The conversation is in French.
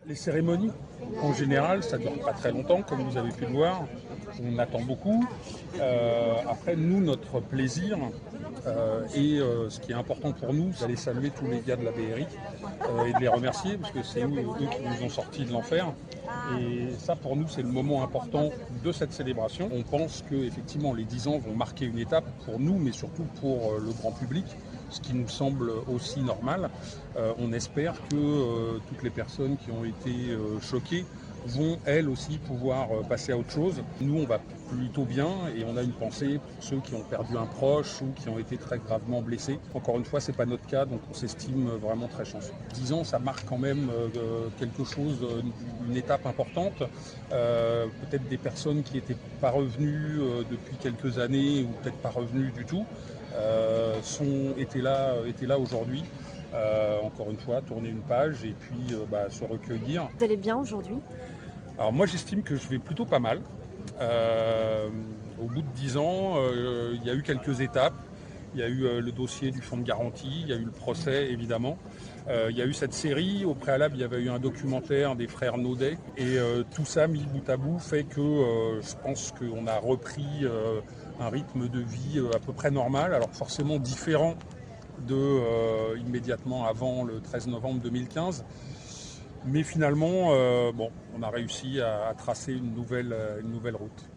Les cérémonies, en général, ça ne dure pas très longtemps, comme vous avez pu le voir. On attend beaucoup. Après, nous, notre plaisir et ce qui est important pour nous, c'est d'aller saluer tous les gars de la BRI et de les remercier, parce que c'est eux qui nous ont sortis de l'enfer. Et ça, pour nous, c'est le moment important de cette célébration. On pense que effectivement, les 10 ans vont marquer une étape pour nous, mais surtout pour le grand public, ce qui nous semble aussi normal. On espère que toutes les personnes qui ont été choquées vont elles aussi pouvoir passer à autre chose. Nous, on va plutôt bien et on a une pensée pour ceux qui ont perdu un proche ou qui ont été très gravement blessés. Encore une fois, c'est pas notre cas, donc on s'estime vraiment très chanceux. 10 ans, ça marque quand même quelque chose, une étape importante. Peut-être des personnes qui n'étaient pas revenues depuis quelques années ou peut-être pas revenues du tout étaient là aujourd'hui. Encore une fois, tourner une page et puis se recueillir. Vous allez bien aujourd'hui? Alors moi j'estime que je vais plutôt pas mal. Au bout de 10 ans, il y a eu quelques étapes. Il y a eu le dossier du fonds de garantie, il y a eu le procès évidemment. Il y a eu cette série, au préalable il y avait eu un documentaire des frères Naudet. Et tout ça mis bout à bout fait que je pense qu'on a repris un rythme de vie à peu près normal, alors forcément différent de immédiatement avant le 13 novembre 2015. Mais finalement, on a réussi à tracer une nouvelle route.